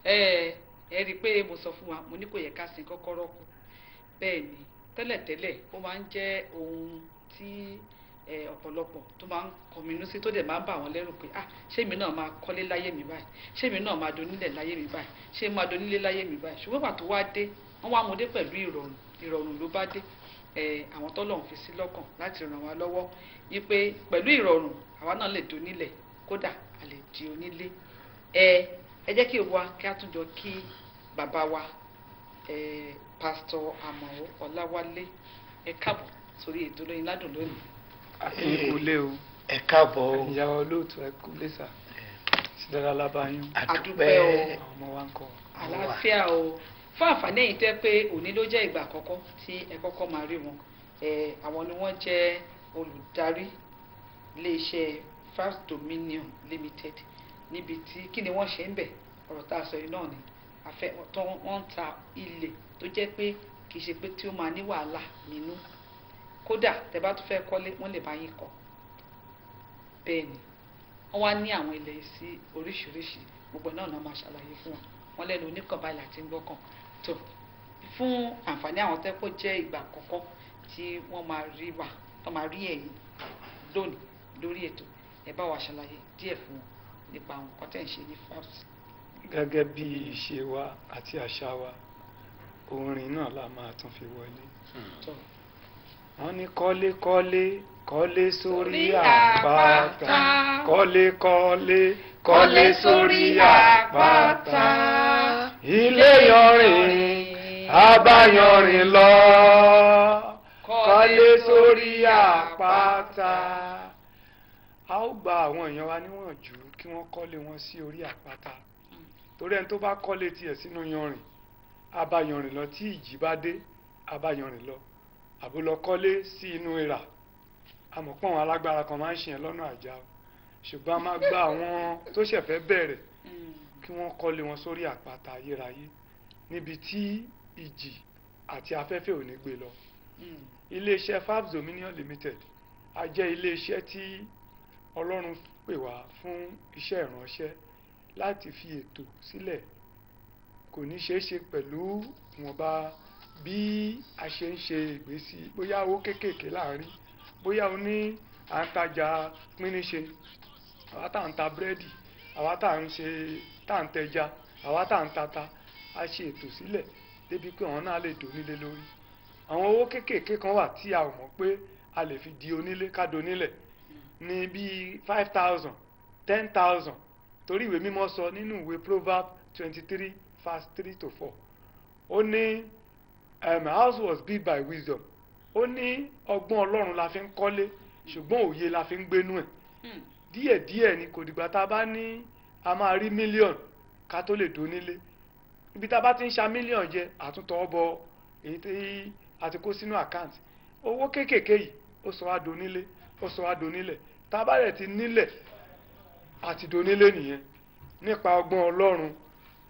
ẹ rí i pé mo sọ fún wa mo ní kò yẹ ká sin kọ́kọ́rọ́ kù bẹ́ẹ̀ ni tẹ́lẹ̀tẹ́lẹ̀ ó máa ń jẹ́ ohun tí ọ̀pọ̀lọpọ̀ tó máa ń kọminú sí tó dẹ̀ máa ń bà wọ́n lẹ́rù pé ṣé èmi náà máa kọ́lé láyé mi báyìí ṣé èmi náà máa donílẹ̀ láyé mi báyìí ṣé máa donílé láyé mi báyìí ṣùgbọ́n pàtó wá dé wọ́n wá mú dé pẹ̀lú ìrọ̀rùn ló bá dé àwọn tọ́lọ̀ ń fi sí lọ́kàn láti ràn wá lọ́wọ́ wípé pẹ̀lú ìrọ̀rùn àwa náà lè donílẹ̀ kódà a lè di onílé ẹ jẹ́ kí wa kí a tún jọ kí bàbá wa pásítọ̀ Àmọ̀ọ́ Ọláwálé ẹ káàbọ̀ sórí ètò Olóyin Ládùn lónìí. àkínkùnlé o ẹ káàbọ̀ o ìyàwó olóòtú ẹ kúlé sà sídára lábáyún àdúpẹ́ o àwọn ọmọ wa ń kọ́ àlàáfíà o fún àǹfààní ẹ̀yin tẹ́ pé òní ló jẹ́ ìgbà àkọ́kọ́ tí ẹ kọ́kọ́ máa rí wọn àwọn ni wọ́n jẹ́ olùdarí iléeṣẹ́ First Dominion Limited níbi tí kí ni wọ́n ṣe ń bẹ̀ ọ̀rọ̀ tá a sọ yìí náà ni wọ́n ń ta ilẹ̀ tó jẹ́ pé kì í ṣe pé tí ó máa ní wàhálà nínú kódà tẹ́ bá tún fẹ́ kọ́lé wọ́n lè bá yín kọ́ bẹ́ẹ̀ ni wọ́n wá ní àwọn ilẹ̀ sí oríṣiríṣi gbogbo náà náà máa ṣàlàyé fún wọn lẹ́nu oníkànbáyà àti gbọ́kàn tó fún àǹfààní àwọn tẹ́kọ̀ jẹ́ ìgbà àkọ́kọ́ tí wọ́n máa rí wa wọ́n máa rí ẹ̀yin lónìí lórí ètò ẹ bá wa ṣàlàyé díẹ̀ fún wọn nípa àwọn nǹkan tẹ́ ń ṣe ní FAFS. gẹ́gẹ́ bí ìṣe wa àti àṣà wa orin náà la máa tún fi wọlé wọ́n ní kọ́lé kọ́lé sórí àpáta kọ́lé sórí àpáta ilé yanrìn abáyanrìn lọ kọ́lé sórí àpáta. a ó gba àwọn èèyàn wa níwọ̀njú kí wọ́n kọ́lé wọn sí orí àpáta torí ẹni tó bá kọ́lé tiẹ̀ sínú yanrìn abáyanrìn lọ tí ìjì bá dé abáyanrìn lọ àbúlọ kọ́lé sí inú ìrà àmọ̀pọ̀ àwọn alágbára kan máa ń ṣe yẹn lọ́nà àjà ṣùgbọ́n a máa gba àwọn tó ṣẹ̀fẹ̀ bẹ̀rẹ̀ kí wọ́n kọ́lé wọn sórí àpáta ayérayé níbi tí ìjì àti afẹ́fẹ́ ò ní gbé lọ. iléeṣẹ́ First Dominion Limited a jẹ́ iléeṣẹ́ tí Ọlọ́run pè wá fún iṣẹ́ ìránṣẹ́ láti fi ètò sílẹ̀ kò ní ṣeé ṣe pẹ̀lú ìwọ̀nba bí a ṣe ń ṣe ìgbésí bóyá owó kéékèèké láàrin bóyá o ní à ń tajà pínníṣe àwa tá à ń ta búrẹ́dì àwa tá à ń tẹja àwa tá à ń tata a ṣe ètò sílẹ̀ débi pé àwọn náà lè donílé lórí àwọn owó kéékèèké kan wà tí a ò mọ̀ pé a lè fi di onílé ká donílẹ̀ ní bíi 5,000 10,000 torí ìwé mímọ́ sọ nínú ìwé Proverbs 23 verse 3-4 ó ní a house was built by wisdom ó ní ọgbọ́n Ọlọ́run la fi ń kọ́lé ṣùgbọ́n òye la fi ń gbénú ẹ̀ díẹ̀díẹ̀ ni kò dìgbà tá a bá ní a máa rí mílíọ̀nù ká tó lè donílé ibi tá a bá ti ń ṣa mílíọ̀nù jẹ àtúntọ̀ ọbọ èyí tí a ti kó sínú àkáǹtì owó kéékèèké yìí ó sọ wá donílé ó sọ wá donílẹ̀ tá a bá rẹ̀ ti nílẹ̀ àti donílé nìyẹn nípa ọgbọ́n Ọlọ́run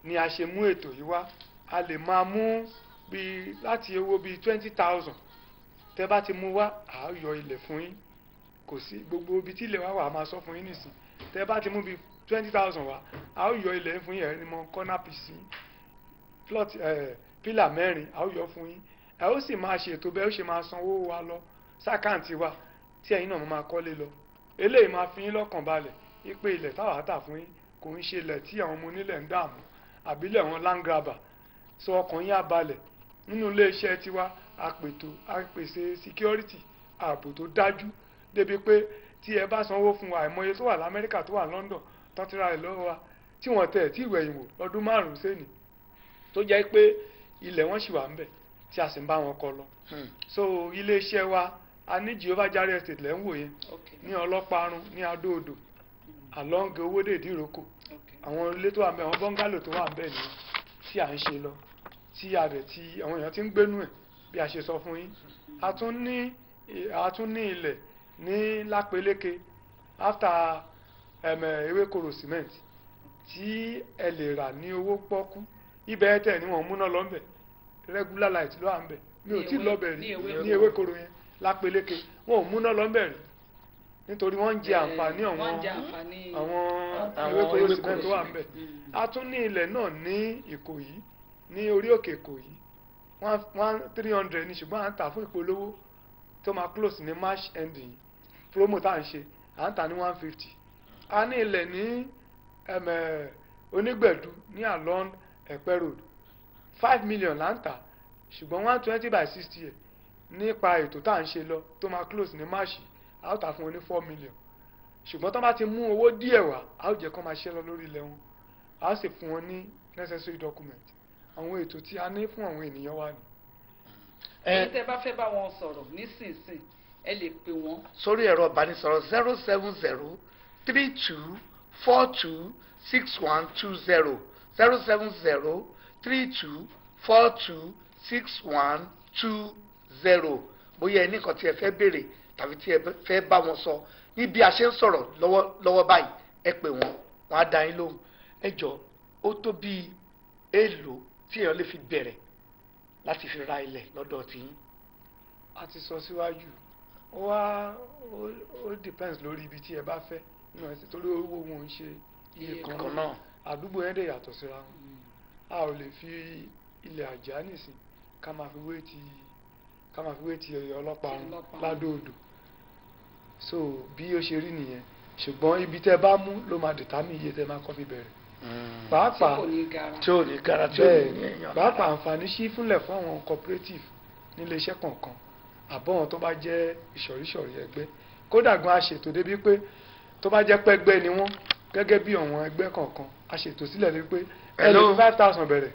ni a ṣe mú ètò yìí wá a lè máa mú bíi láti owó bíi 20,000 tẹ́ bá ti mú wá à á yọ ilẹ̀ fún yín kò sí gbogbo ibi tí ilẹ̀ wá wà á máa sọ fún yín nìsín tẹ́ bá ti mú bíi 20,000 wá à á yọ ilẹ̀ fún yín ẹni mọ corner piece plot pílà 4 à á yọ fún yín ẹ ó sì máa ṣètò bẹ́ẹ̀ ó ṣe máa sanwó wa lọ sákàǹtì wa tí ẹ̀yin náà máa kọ́lé lọ eléyìí máa fi yín lọ́kàn balẹ̀ wípé ilẹ̀ táwa tà fún yín kò ń ṣe ilẹ̀ tí àwọn ọmọ onílẹ̀ ń dààmú àbílẹ̀ wọn land grabber sọ ọkàn yín á balẹ̀ nínú iléeṣẹ́ tiwa a pèsè security ààbò tó dájú débi pé tí ẹ bá sanwó fún wa àìmọye tó wà lamẹ́ríkà tó wà London tó ti ra ẹ̀ lọ́wọ́ wa tí wọ́n tẹ̀ tí ìwẹ̀ ìwò lọ́dún 5 sẹ́ni tó jẹ́ pé ilẹ̀ wọn sì wà ń bẹ̀ tí a sì ń bá wọn kọ lọ. so iléeṣẹ́ wa a ní Jehovah Jireh estate lẹ́ ń wò yẹn ní ọlọ́parun ní adóodò along owóde ìdíròkò àwọn ilé tó wà ń bẹ̀ àwọn bọ́ngálò tó wà ń bẹ̀ nìyẹn tí à ń ṣe lọ tí a rẹ̀ tí àwọn èèyàn ti ń gbénú ẹ̀ bí a ṣe sọ fún yín a tún ní ilẹ̀ ní Lápeléke after Ewékòró cement tí ẹ lè rà ní owó pọ́kú ibẹ̀ tẹ̀ ní wọ́n múná lọ́nbẹ̀ regular light ló wà ń bẹ̀ mi ò tí lọ́bẹ̀ rí ní Ewékòró yẹn Lápeléke wọn ò múná lọ́nbẹ̀ rí nítorí wọ́n ń jẹ àǹfààní wọ́n ń jẹ àǹfààní àwọn ewéko cement tó wà ń bẹ̀. A tún ní ilẹ̀ náà ní Ìkòyí ní orí òkè Ìkòyí 300 ní, ṣùgbọ́n à ń tà fún ìpolówó tó máa close ní March ending promo tá à ń ṣe, à ń tà ní 150. A ní ilẹ̀ ní Onígbẹ̀dú ní along Ẹ̀pẹ́ road 5 million là ń tà, ṣùgbọ́n 120/60 nípa ètò tá à ń ṣe lọ tó máa close ní March, a ó tà fún wọn ní 4 million. Ṣùgbọ́n tó bá ti mú owó díẹ̀ wá, a ó jẹ́ kó máa ṣe lọ lórí ilẹ̀ wọn, a ó sì fún wọn ní necessary document. Àwọn ètò tí a ní fún àwọn ènìyàn wa ni. Ẹ̀yin tẹ́ bá fẹ́ bá wọn sọ̀rọ̀ nísinsìnyí ẹ lè pè wọ́n sórí ẹ̀rọ ìbánisọ̀rọ̀ 07032426120 07032426120. bóyá ẹ ní nǹkan tí ẹ fẹ́ béèrè tàbí tí ẹ fẹ́ bá wọn sọ ní bí a ṣe ń sọ̀rọ̀ lọ́wọ́ báyìí, ẹ pè wọ́n, wọ́n á dá yín lóhùn. Ẹ jọ̀ọ́, ó tó bí èèlò tí èèyàn lè fi bẹ̀rẹ̀ láti fi ra ilẹ̀ lọ́dọ̀ tí yín? A ti sọ síwájú, ó depends lórí ibi tí ẹ bá fẹ́ nínú ẹsẹ̀, torí owó wọn ń ṣe iye kan náà, àdúgbò yẹn dẹ̀ yàtọ̀ síra wọn. A ò lè fi ilẹ̀ Àjà nìsín ká máa fi wé ti Ọlọ́pàá Ládòodò. So bí ó ṣe rí nìyẹn, ṣùgbọ́n ibi tẹ́ bá mú ló máa determine iye tẹ́ máa kọ́ fi bẹ̀rẹ̀. Pàápàá tí ò ní gara tí ò ní èèyàn. Pàápàá àǹfààní ṣí fúnlẹ̀ fún àwọn cooperative nílé iṣẹ́ kọ̀ọ̀kan àbọ̀wọ̀n tó bá jẹ́ ìsọ̀rísọ̀rí ẹgbẹ́. Kódà gan a ṣètò débi pé tó bá jẹ́ pẹ́gbẹ́ ni wọ́n gẹ́gẹ́ bí àwọn ẹgbẹ́ kọ̀ọ̀kan, a ṣètò sílẹ̀ débi pé ẹ lè fi 5,000 bẹ̀rẹ̀.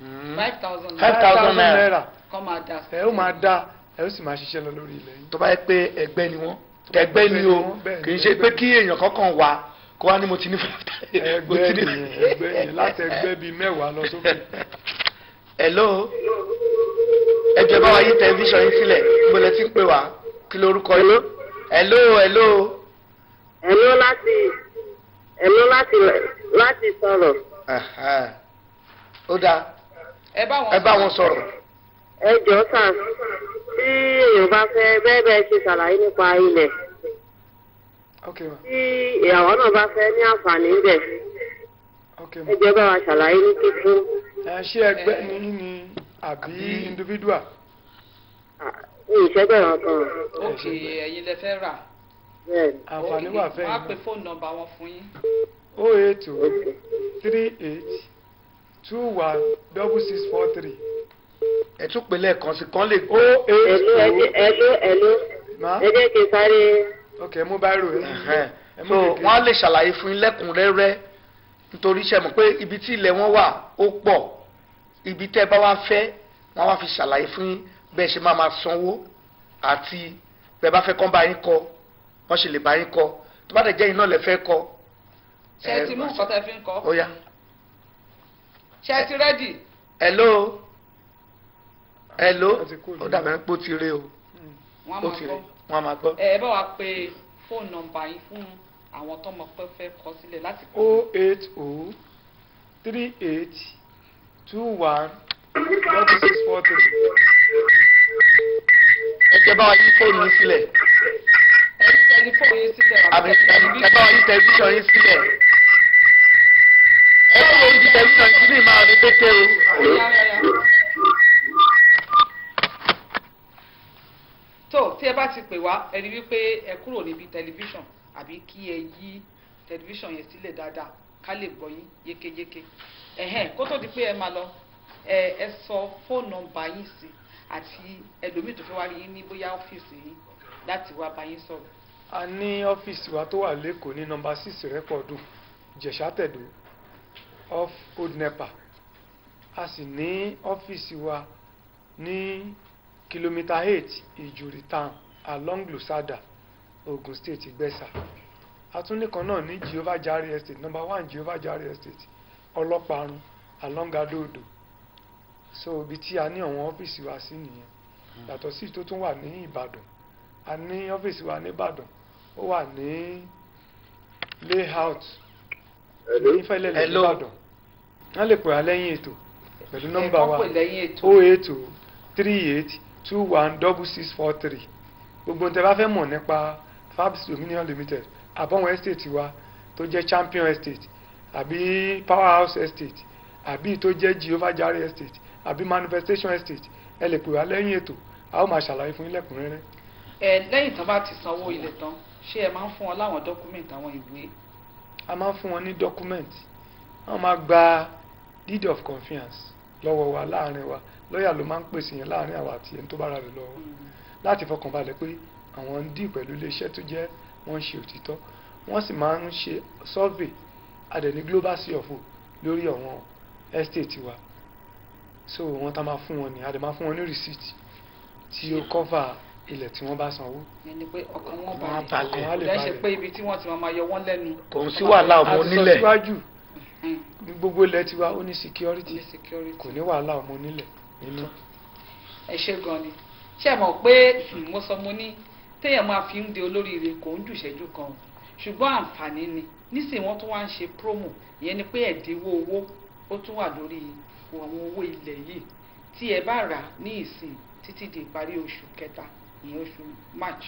5,000 naira kọ́ máa dá. ẹ ó máa dá, ẹ ó sì máa ṣiṣẹ́ lọ lórí ilẹ̀ yìí. tó bá yẹ pé ẹgbẹ́ ni wọ́n, ẹgbẹ́ ni o, kì í ṣe pé kí èèyàn kankan wà kó wá ní mo ti ní 5,000. ẹgbẹ́ yẹn láti ẹgbẹ́ bíi 10 lọ sókè. Hello, ẹ jọ̀ọ́ bá wa yí tẹlifíṣàn yín sílẹ̀, mo lẹ ti ń pè wá, kí lorúkọ yín? Hello láti sọ̀rọ̀. Ó dáa, ẹ bá wọn sọ̀rọ̀. Ẹ jọ̀ọ́ sà, tí èèyàn bá fẹ́ bẹ́ẹ̀ ṣe ṣàlàyé nípa ilẹ̀, tí ìyàwó náà bá fẹ́ ní àǹfààní ńbẹ̀, ẹ jọ̀ọ́ bá wa ṣàlàyé ní kíkún. Ṣé ẹgbẹ́ ni àbí individual? Ní ìṣẹ́gbẹ̀rún kan. Ok, ẹ̀yin lẹ fẹ́ rà. Àǹfààní wà fẹ́ yín. Wọ́n á pe fóònù nọ́mbà wọn fún yín. 08038216643. Ẹ tún pè lẹ́ẹ̀kan sí kan lè. Hello. Ẹ jẹ́ kí n sáré. Ok, mú báírò ẹ. So wọ́n á lè ṣàlàyé fún yín lẹ́kùnrẹ́rẹ́, nítorí ṣe mọ̀ pé ibi tí ilẹ̀ wọn wà ó pọ̀. Ibi tẹ́ bá wá fẹ́, wọ́n wá fi ṣàlàyé fún yín bẹ́ẹ̀ ṣe máa sanwó, àti bẹ́ẹ̀ bá fẹ́ kán bá yín kọ́, wọ́n ṣe lè bá yín kọ́. Tó bá dẹ̀ jẹ́ iná lẹ fẹ́ kọ́. Ṣé ẹ ti mú nǹkan tẹ́ fi ń kọ́? Ó yá. Ṣé ẹ ti rẹ́dì? Hello, ó dàbẹ̀ pé ó ti ré o. Wọ́n á máa gbọ́. Ẹ bá wa pe fóònù nọ́mbà yín fún àwọn tó mọ̀ pé fẹ́ kọ sílẹ̀ láti kọ́. 08038216643. Ẹ jẹ́ bá wa yí fóònù yín sílẹ̀. Ẹ yí tẹlifóònù yín sílẹ̀. Àbí ẹ bá wa yí tẹlifíṣàn yín sílẹ̀. Ẹ bá wa yí tẹlifíṣàn yín sílẹ̀ máa ní bẹ́tẹ̀ o. Tó tí ẹ bá ti pè wá, ẹ rí wípé ẹ kúrò níbi tẹlifíṣàn àbí kí ẹ yí tẹlifíṣàn yẹn sílẹ̀ dáadáa ká lè gbọ́ yín yékéyéké. Kó tó di pé ẹ máa lọ, ẹ sọ fóònù nọ́mbà yín sí àti ẹlòmíì tó fẹ́ wá rí yín ní bóyá ọ́fíìsì yín láti wá bá yín sọ̀rọ̀. A ní ọ́fíìsì wa tó wà lẹ́kọ̀ọ́ ní nọ́mbà 6 Rẹ́pọ̀dù, Ìjẹ̀ṣà-Tẹ̀dó, off Old Nepa. A sì ní ọ́fíìsì wa ní kìlómítà 8 Ìjùrì Town along Lusada, Ogun State, Ìgbẹ́sà. A tún ní kan náà ní Jehovah Jari Estate, nọ́mbà 1 Jehovah Jari Estate, Ọlọ́parun along Adó-Odò. So ibi tí a ní àwọn ọ́fíìsì wa sí nìyẹn. Yàtọ̀ sí tó tún wà ní Ìbàdàn, a ní ọ́fíìsì wa ní Ìbàdàn, ó wà ní layout ní Fẹ́lẹ́lẹ̀ Ìbàdàn. Wọ́n lè pè wá lẹ́yìn ètò pẹ̀lú nọ́mbà wa 08038216643. Gbogbo tẹ́ bá fẹ́ mọ̀ nípa Fabs Dominion Limited àbọ̀wọ̀n estate wa tó jẹ́ Champion Estate àbí Powerhouse Estate àbí tó jẹ́ Jehovah Jireh Estate àbí Manifestation Estate ẹ lè pè wá lẹ́yìn ètò a ó máa ṣàlàyé fún yín lẹ́kùnrẹ́rẹ́. lẹ́yìn tán bá ti sanwó ilẹ̀ tán ṣé ẹ máa ń fún wọn láwọn dọ́kúmẹ̀ntì àwọn ìwé. a máa ń fún wọn ní dọ́kúmẹ̀ntì wọ́n máa gba deed of confiance lọ́wọ́ wa láàrin wa lọ́ọ̀yà ló máa ń pèsè yẹn láàrin àwa àti ẹni tó bá ra rẹ̀ lọ́wọ́ láti fọkànbalẹ̀ pé àwọn ń dì pẹ̀lú iléeṣẹ́ tó jẹ́ wọ́n ń ṣe òtítọ́ wọ́n sì máa ń ṣe survey adẹ̀ní global CFO lórí àwọn estate wa so wọ́n tá máa fún wọn ní adẹ̀ máa fún wọn ní receipt tí ó cover ilẹ̀ tí wọ́n bá sanwó. ẹni pé ọkàn wọn balẹ̀ kò ṣe pé ibi tí wọ́n ti máa yọ wọ́n lẹ́nu. kò sí wàhálà ọmọ onílẹ̀. àti sọ síwájú ní gbogbo ilẹ̀ tiwa ó ní security kò ní wàhálà ọmọ onílẹ̀ nínú. ẹ ṣe gan ni ṣé ẹ mọ̀ pé mo sọ mo ní téèyàn máa fi ń de olóríire kò ń jùṣẹ́jú kan ṣùgbọ́n àǹfààní ni nísìnyí wọ́n tún wá ń ṣe promo ìyẹn ni pé ẹ̀dínwó owó ó tún wà lórí àwọn owó ilẹ̀ yìí tí ẹ bá rà ní ìsìn títí di ìparí oṣù kẹta ìyẹn oṣù March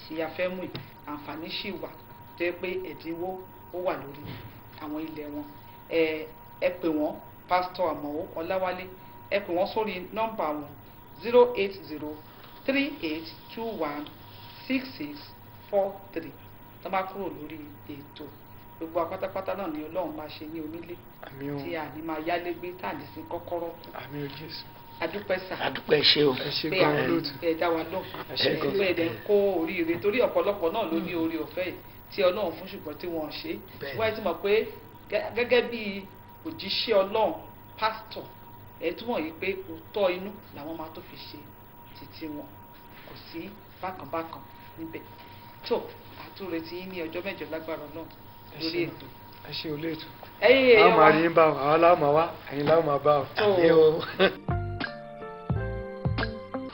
tí a fẹ́ mú àǹfààní sì wà tó yẹ pé ẹ̀dínwó ó wà lórí àwọn ilẹ̀ wọn ẹ pè wọ́n Pásítọ̀ Àmọ̀wó Ọláwálé ẹ pè wọ́n sórí nọ́mbà wọn 08038216643 tó bá kúrò lórí ètò gbogbo apátápátá náà ni Ọlọ́run máa ṣe ní onílé tí a ní máa yálégbé tá à ní sí kọ́kọ́rọ́ kù. àmín o Jésù. adúpẹ́ sà. adúpẹ́ ṣe o. ẹ ṣe pé gan-an lóòtú. ẹ dá wa lóhùn pé ẹ̀dẹ̀ ń kó oríire torí ọ̀pọ̀lọpọ̀ náà ló ní oore ọ̀fẹ́ yìí tí Ọlọ́run fún ṣùgbọ́n tí wọ́n ṣe ṣùgbọ́n ẹ ti mọ̀ pé gẹ́gẹ́ bí òjíṣẹ́ Ọlọ́run pásítọ̀ ẹ túmọ̀ yìí pé òótọ́ inú làwọn máa tó fi ṣe títí wọn kò sí bákanbákan níbẹ̀ tó àtúretí yín ní ọjọ́ mẹ́jọ lágbára náà lórí ètò. ẹ ṣe olóòtú. ẹ̀yin èèyàn wa àwọn máa rí yín bá ọ àwọn aláwọ̀ máa wá ẹ̀yin láwọ̀ máa bá ọ. tó